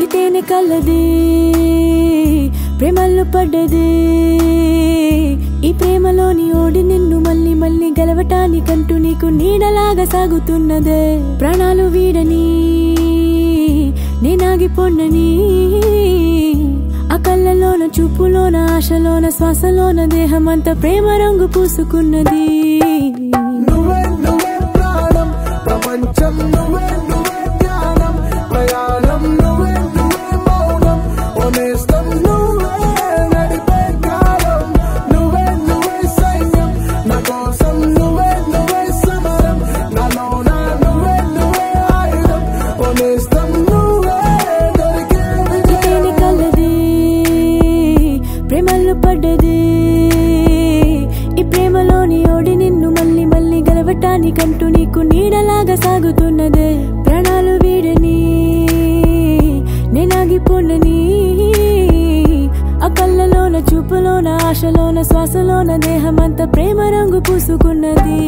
ఇతేనే కలది ప్రేమల్లో పడ్డది ఈ ప్రేమలోని ఓడి నిన్ను మళ్ళీ మళ్ళీ గెలవటానికంటూ నీకు నీడలాగా సాగుతున్నదే ప్రాణాలు వీడని నేనాగిపోన్నని ఆ కళ్ళలోన చూపులోన ఆశలోన శ్వాసలోన దేహమంతా ప్రేమ రంగు పూసుకున్నది ప్రేమల్లో పడ్డది ఈ ప్రేమలోని ఓడి నిన్ను మళ్ళీ మళ్ళీ గెలవటానికంటూ నీకు నీడలాగా సాగుతున్నదే ప్రాణాలు వీడని నేనాగిపోన్నని ఆ కళ్ళలోన చూపులోన ఆశలోన శ్వాసలోన దేహమంతా ప్రేమ రంగు పూసుకున్నది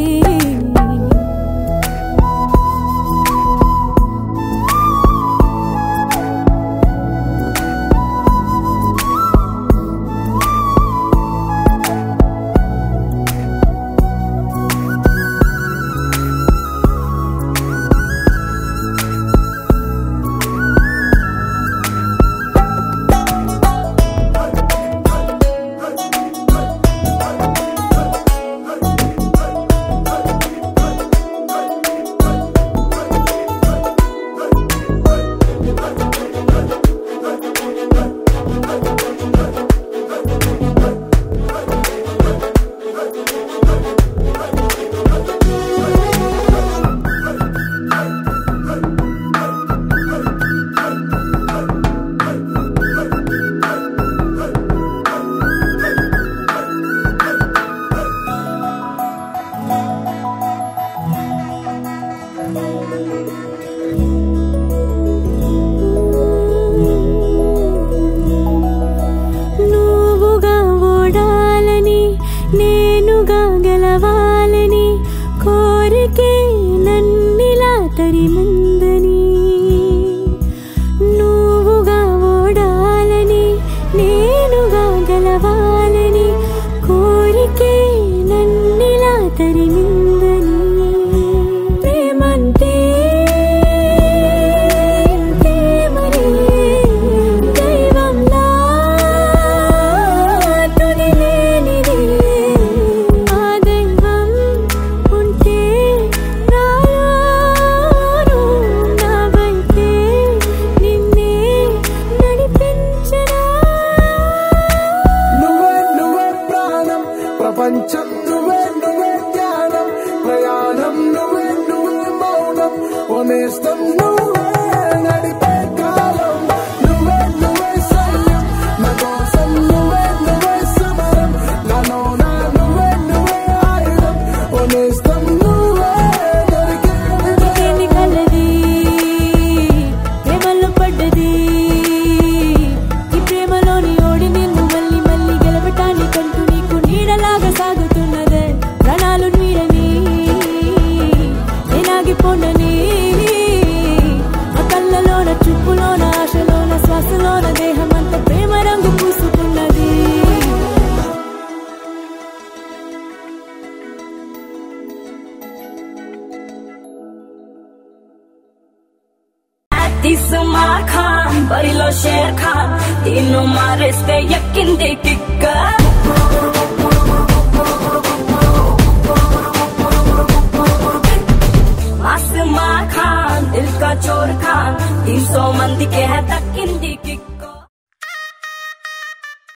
నువ్వుగా ఓడాలని నేనుగా గెలవాలని కోరికే నన్నిలా తరిమందని నువ్వుగా ఓడాలని నేనుగా గెలవాలని కోరికే నన్నిలా తరిమందని ప్రేమంటే ప్రపంచం నువ్వే నువ్వే ధ్యానం ప్రయాణం నువ్వే నువ్వే మౌనం ఓనేస్తం నువ్వే నడిపే కాలం నువ్వే నువ్వే సైన్యం నా కోసం నువ్వే నువ్వే సమరం నాలోన నువ్వే నువ్వే ఆయుధం ఓనేస్తం నువ్వే దొరికే కలది ప్రేమల్లో పడ్డది ఈ ప్రేమలోని ఓడి నిన్ను మళ్ళీ మళ్ళీ గెలవటానికంటూ నీకు నీడలాగా సాగుతున్నదే ప్రాణాలు వీడని నేనాగిపోనని ఆ కళ్ళలోన చూపులోన ఆశలోన శ్వాసలోన దేహమంతా ప్రేమ రంగు పూసుకున్నది Umar Khan, Barilo Sher Khan, Tino Mariste Yakinde Kikka. Masma Khan, Dil Ka Chor Khan, 300 mandi ke hai takindi Kikka.